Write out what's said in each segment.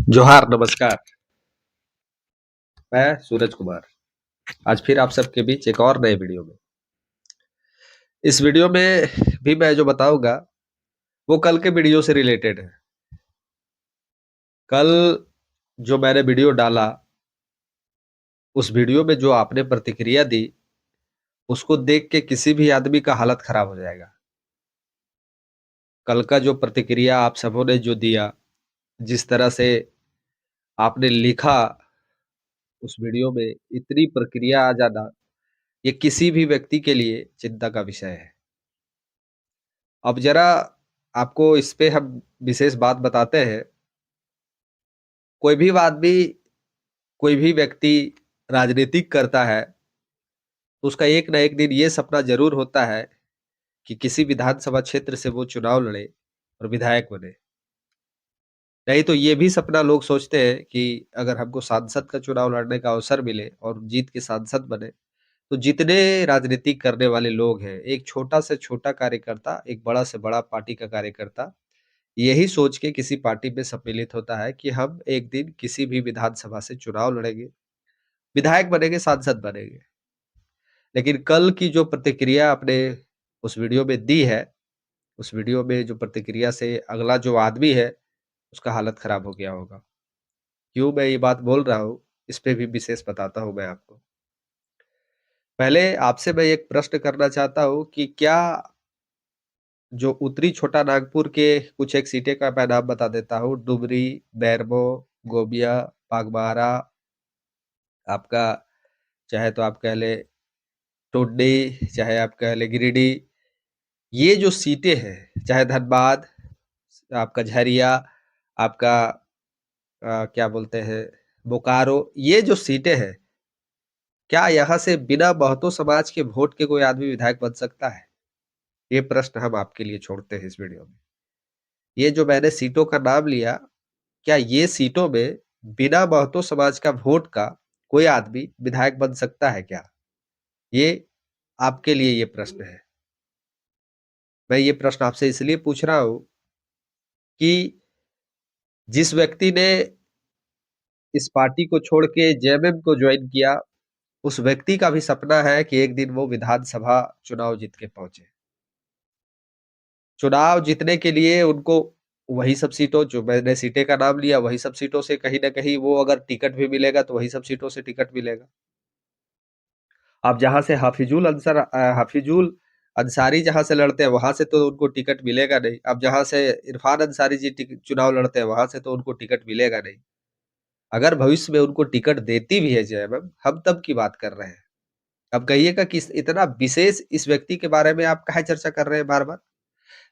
जोहार, नमस्कार। मैं सूरज कुमार। आज फिर आप सबके बीच एक और नए वीडियो में। इस वीडियो में भी मैं जो बताऊँगा, वो कल के वीडियो से रिलेटेड है। कल जो मैंने वीडियो डाला, उस वीडियो में जो आपने प्रतिक्रिया दी, उसको देख के किसी भी आदमी का हालत खराब हो जाएगा। कल का जो प्रतिक्रिया आप सबों ने जो दिया, जिस तरह से आपने लिखा उस वीडियो में, इतनी प्रक्रिया आ जाना, ये किसी भी व्यक्ति के लिए चिंता का विषय है। अब ज़रा आपको इस पे हम विशेष बात बताते हैं। कोई भी आदमी, कोई भी व्यक्ति राजनीतिक करता है, तो उसका एक ना एक दिन ये सपना ज़रूर होता है कि किसी विधानसभा क्षेत्र से वो चुनाव लड़े और विधायक बने। नहीं तो ये भी सपना लोग सोचते हैं कि अगर हमको सांसद का चुनाव लड़ने का अवसर मिले और जीत के सांसद बने, तो जितने राजनीति करने वाले लोग हैं, एक छोटा से छोटा कार्यकर्ता, एक बड़ा से बड़ा पार्टी का कार्यकर्ता, यही सोच के किसी पार्टी में सम्मिलित होता है कि हम एक दिन किसी भी विधानसभा से चुनाव लड़ेंगे, विधायक बनेंगे, सांसद बनेंगे। लेकिन कल की जो प्रतिक्रिया आपने उस वीडियो में दी है, उस वीडियो में जो प्रतिक्रिया से अगला जो आदमी है, उसका हालत खराब हो गया होगा। क्यों मैं ये बात बोल रहा हूँ, इस पे भी विशेष बताता हूँ मैं आपको। पहले आपसे मैं एक प्रश्न करना चाहता हूँ कि क्या जो उत्तरी छोटा नागपुर के कुछ एक सीटें का मैं नाम बता देता हूँ, डुमरी, बैरमो, गोमिया, बागबाहरा, आपका चाहे तो आप कह लें टुंडी, चाहे आप कह लें गिरिडीह, ये जो सीटें हैं, चाहे धनबाद, आपका झरिया, आपका क्या बोलते हैं बोकारो, ये जो सीटें हैं, क्या यहाँ से बिना महतो समाज के वोट के कोई आदमी विधायक बन सकता है? ये प्रश्न हम आपके लिए छोड़ते हैं इस वीडियो में। ये जो मैंने सीटों का नाम लिया, क्या ये सीटों में बिना महतो समाज का वोट का कोई आदमी विधायक बन सकता है क्या? ये आपके लिए ये प्रश्न है। मैं ये प्रश्न आपसे इसलिए पूछ रहा हूँ कि जिस व्यक्ति ने इस पार्टी को छोड़ के जेएमएम को ज्वाइन किया, उस व्यक्ति का भी सपना है कि एक दिन वो विधानसभा चुनाव जीत के पहुँचे। चुनाव जीतने के लिए उनको वही सब सीटों जो मैंने सीटें का नाम लिया, वही सब सीटों से कहीं न कहीं वो अगर टिकट भी मिलेगा, तो वही सब सीटों से टिकट मिलेगा। अब जहाँ से हाफिजुल अंसारी जहाँ से लड़ते हैं, वहाँ से तो उनको टिकट मिलेगा नहीं। अब जहाँ से इरफान अंसारी जी चुनाव लड़ते हैं, वहाँ से तो उनको टिकट मिलेगा नहीं। अगर भविष्य में उनको टिकट देती भी है जेएमएम, हम तब की बात कर रहे हैं। अब कहिएगा कि इतना विशेष इस व्यक्ति के बारे में आप काहे चर्चा कर रहे हैं बार-बार?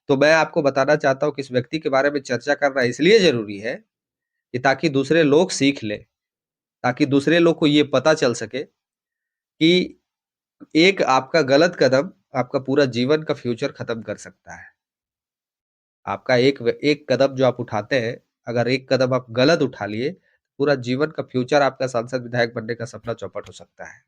तो मैं आपको बताना चाहता हूँ कि इस व्यक्ति के बारे में चर्चा करना इसलिए ज़रूरी है कि ताकि दूसरे लोग सीख लें, ताकि दूसरे लोग को ये पता चल सके कि एक आपका गलत कदम आपका पूरा जीवन का फ्यूचर खत्म कर सकता है। आपका एक कदम जो आप उठाते हैं, अगर एक कदम आप गलत उठा लिए, पूरा जीवन का फ्यूचर आपका सांसद विधायक बनने का सपना चौपट हो सकता है।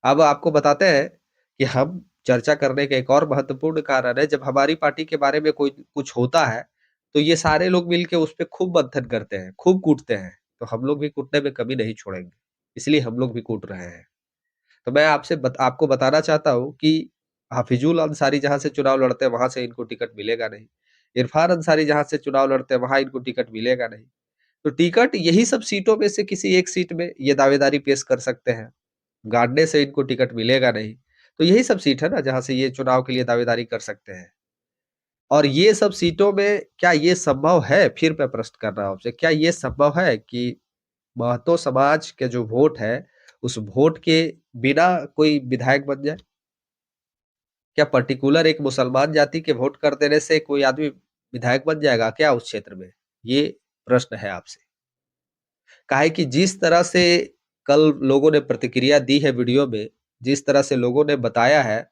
अब आपको बताते हैं कि हम चर्चा करने का एक और महत्वपूर्ण कारण है, जब हमारी पार्टी के बारे में कोई कुछ होता है, तो ये सारे लोग मिलके उस पे खूब मंथन करते हैं, खूब कूटते हैं। तो हम लोग भी कूटने में कमी नहीं छोड़ेंगे, इसलिए हम लोग भी कूट रहे हैं। तो मैं आपको बताना चाहता हूँ कि हाफिजुल अंसारी जहाँ से चुनाव लड़ते हैं, वहाँ से इनको टिकट मिलेगा नहीं। इरफान अंसारी जहाँ से चुनाव लड़ते हैं, वहाँ इनको टिकट मिलेगा नहीं। तो टिकट यही सब सीटों में से किसी एक सीट में ये दावेदारी पेश कर सकते हैं। गाड़ने से इनको टिकट मिलेगा नहीं। तो यही सब सीट है ना जहाँ से ये चुनाव के लिए दावेदारी कर सकते हैं। और ये सब सीटों में क्या ये संभव है? फिर मैं प्रश्न कर रहा हूँ आपसे, क्या ये संभव है कि महतो समाज के जो वोट है, उस वोट के बिना कोई विधायक बन जाए? क्या पर्टिकुलर एक मुसलमान जाति के वोट कर देने से कोई आदमी विधायक बन जाएगा क्या उस क्षेत्र में? ये प्रश्न है आपसे। काहे कि जिस तरह से कल लोगों ने प्रतिक्रिया दी है वीडियो में, जिस तरह से लोगों ने बताया है,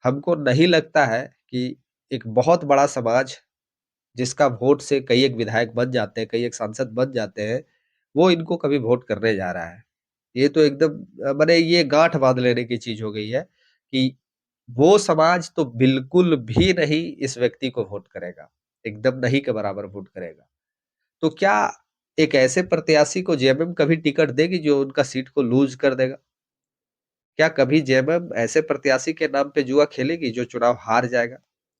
हमको नहीं लगता है कि एक बहुत बड़ा समाज जिसका वोट से कई एक विधायक बन जाते हैं, कई एक सांसद बन जाते हैं, वो इनको कभी वोट करने जा रहा है। ये तो एकदम माने ये गाँठ बाँध लेने की चीज़ हो गई है कि वो समाज तो बिल्कुल भी नहीं इस व्यक्ति को वोट करेगा, एकदम नहीं के बराबर वोट करेगा। तो क्या एक ऐसे प्रत्याशी को जेएमएम कभी टिकट देगी जो उनका सीट को लूज कर देगा? क्या कभी जेएमएम ऐसे प्रत्याशी के नाम पे जुआ खेलेगी जो चुनाव हार जाएगा?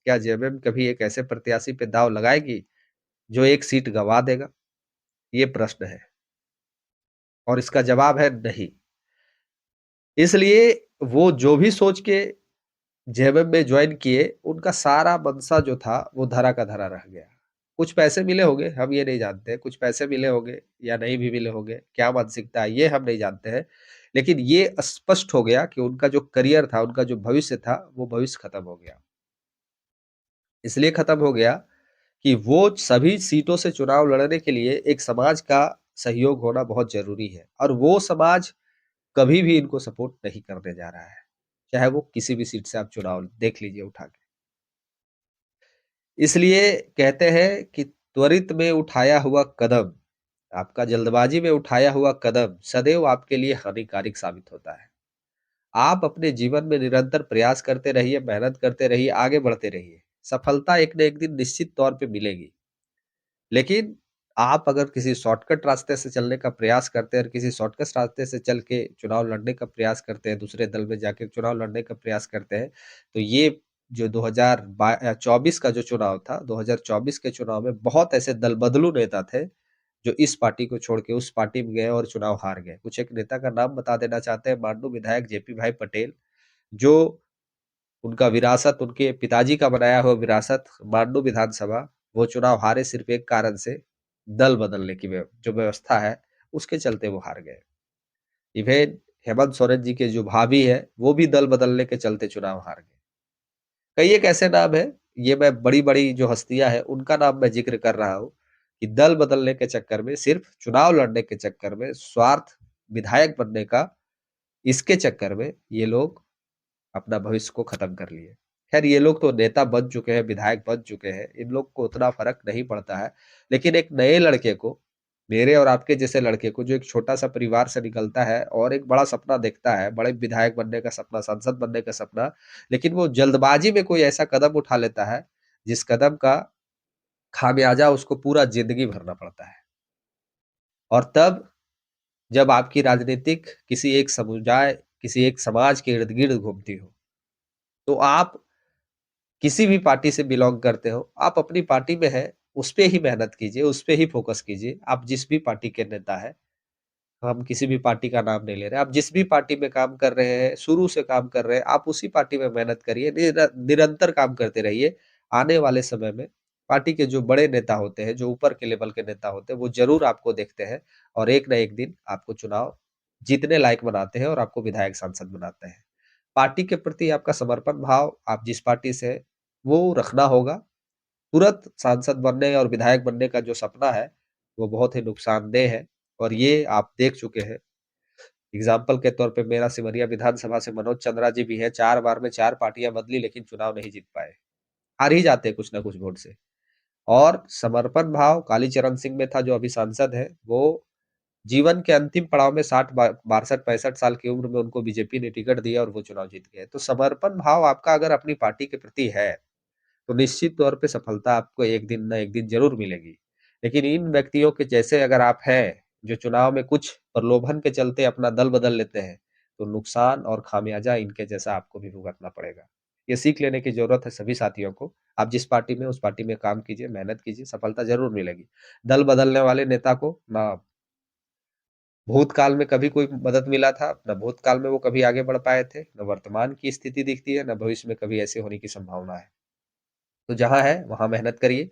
क्या जेएमएम कभी एक ऐसे प्रत्याशी पे दांव लगाएगी जो एक सीट गंवा देगा? ये प्रश्न है और इसका जवाब है नहीं। इसलिए वो जो भी सोच के जेएमएम में ज्वाइन किए, उनका सारा मंशा जो था वो धरा का धरा रह गया। कुछ पैसे मिले होंगे, हम ये नहीं जानते, कुछ पैसे मिले होंगे या नहीं भी मिले होंगे, क्या मानसिकता है ये हम नहीं जानते हैं। लेकिन ये स्पष्ट हो गया कि उनका जो करियर था, उनका जो भविष्य था, वो भविष्य खत्म हो गया। इसलिए खत्म हो गया कि वो सभी सीटों से चुनाव लड़ने के लिए एक समाज का सहयोग होना बहुत ज़रूरी है और वो समाज कभी भी इनको सपोर्ट नहीं करने जा रहा है। चाहे वो किसी भी सीट से आप चुनाव देख लीजिए उठा के। इसलिए कहते हैं कि त्वरित में उठाया हुआ कदम, आपका जल्दबाजी में उठाया हुआ कदम सदैव आपके लिए हानिकारक साबित होता है। आप अपने जीवन में निरंतर प्रयास करते रहिए, मेहनत करते रहिए, आगे बढ़ते रहिए। सफलता एक न एक दिन निश्चित तौर पे मिलेगी। लेकिन आप अगर किसी शॉर्टकट रास्ते से चलने का प्रयास करते हैं और किसी शॉर्टकट रास्ते से चल के चुनाव लड़ने का प्रयास करते हैं, दूसरे दल में जाके चुनाव लड़ने का प्रयास करते हैं, तो ये जो 2024 का जो चुनाव था, 2024 के चुनाव में बहुत ऐसे दल-बदलू नेता थे, जो इस पार्टी को छोड़ के उस पार्टी में गए और चुनाव हार गए। कुछ एक नेता का नाम बता देना चाहते हैं, माननीय विधायक जेपी भाई पटेल, जो उनका विरासत उनके पिताजी का बनाया हुआ विरासत मांडू विधानसभा, वो चुनाव हारे सिर्फ एक कारण से, दल बदलने की जो व्यवस्था है, उसके चलते वो हार गए। इवेन हेमंत सोरेन जी के जो भाभी है, वो भी दल बदलने के चलते चुनाव हार गए। कई एक ऐसे नाम है, ये मैं बड़ी-बड़ी जो हस्तियाँ हैं, उनका नाम मैं ज़िक्र कर रहा हूँ, कि दल बदलने के चक्कर में, सिर्फ चुनाव लड़ने के चक्कर में, स्वार्थ विधायक बनने का, इसके चक्कर में ये लोग अपना भविष्य को खत्म कर लिए। खैर ये लोग तो नेता बन चुके हैं, विधायक बन चुके हैं, इन लोग को उतना फ़र्क नहीं पड़ता है। लेकिन एक नए लड़के को, मेरे और आपके जैसे लड़के को जो एक छोटा-सा परिवार से निकलता है और एक बड़ा सपना देखता है, बड़े विधायक बनने का सपना, सांसद बनने का सपना, लेकिन वो जल्दबाजी में कोई ऐसा कदम उठा लेता है, जिस कदम का खामियाजा उसको पूरा ज़िंदगी भरना पड़ता है। और तब जब आपकी राजनीतिक किसी एक समुदाय, किसी एक समाज के इर्द-गिर्द घूमती हो, तो आप किसी भी पार्टी से बिलॉन्ग करते हो, आप अपनी पार्टी में हैं, उस पे ही मेहनत कीजिए, उस पे ही फ़ोकस कीजिए। आप जिस भी पार्टी के नेता हैं, हम किसी भी पार्टी का नाम नहीं ले रहे हैं। आप जिस भी पार्टी में काम कर रहे हैं, शुरू से काम कर रहे हैं, आप उसी पार्टी में मेहनत करिए, निरंतर काम करते रहिए। आने वाले समय में पार्टी के जो बड़े नेता होते हैं, जो ऊपर के लेवल के नेता होते हैं, वो ज़रूर आपको देखते हैं और एक ना एक दिन आपको चुनाव जीतने लायक बनाते हैं और आपको विधायक सांसद बनाते हैं। पार्टी के प्रति आपका समर्पण भाव, आप जिस पार्टी से हैं, वो रखना होगा। तुरंत सांसद बनने और विधायक बनने का जो सपना है, वो बहुत ही नुकसानदेह है और ये आप देख चुके हैं। एग्ज़ाम्पल के तौर पे मेरा सिमरिया विधानसभा से मनोज चंद्रा जी भी हैं, 4 बार में 4 पार्टियाँ बदली लेकिन चुनाव नहीं जीत पाए। हार ही जाते हैं कुछ न कुछ वोट से। और समर्पण भाव कालीचरण सिंह में था जो अभी सांसद हैं, वो जीवन के अंतिम पड़ाव में 60 बा 62-65 साल की उम्र में उनको बीजेपी ने टिकट दिया और वो चुनाव जीत गए। तो समर्पण भाव आपका अगर अपनी पार्टी के प्रति है, तो निश्चित तौर पे सफलता आपको एक दिन ना एक दिन ज़रूर मिलेगी। लेकिन इन व्यक्तियों के जैसे अगर आप हैं, जो चुनाव में कुछ प्रलोभन के चलते अपना दल बदल लेते हैं, तो नुकसान और खामियाज़ा इनके जैसा आपको भी भुगतना पड़ेगा। ये सीख लेने की ज़रूरत है सभी साथियों को। आप जिस पार्टी में, उस पार्टी में काम कीजिए, मेहनत कीजिए, सफलता ज़रूर मिलेगी। दल बदलने वाले नेता को ना भूतकाल में कभी कोई मदद मिला था, ना भूतकाल में वो कभी आगे बढ़ पाए थे, ना वर्तमान की स्थिति दिखती है, ना भविष्य में कभी ऐसे होने की संभावना है। तो जहाँ है वहाँ मेहनत करिए,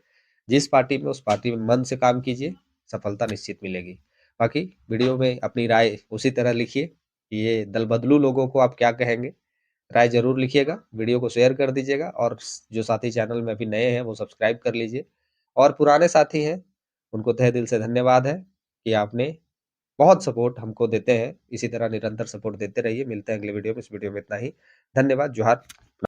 जिस पार्टी में उस पार्टी में मन से काम कीजिए, सफलता निश्चित मिलेगी। बाकी वीडियो में अपनी राय उसी तरह लिखिए कि ये दल-बदलू लोगों को आप क्या कहेंगे? राय ज़रूर लिखिएगा, वीडियो को शेयर कर दीजिएगा और जो साथी चैनल में अभी नए हैं वो सब्सक्राइब कर लीजिए और पुराने साथी हैं, उनको तहे दिल से धन्यवाद है कि आपने बहुत सपोर्ट हमको देते हैं। इसी तरह निरंतर सपोर्ट देते रहिए। मिलते हैं अगले वीडियो में, इस वीडियो में इतना ही। धन्यवाद, जोहार।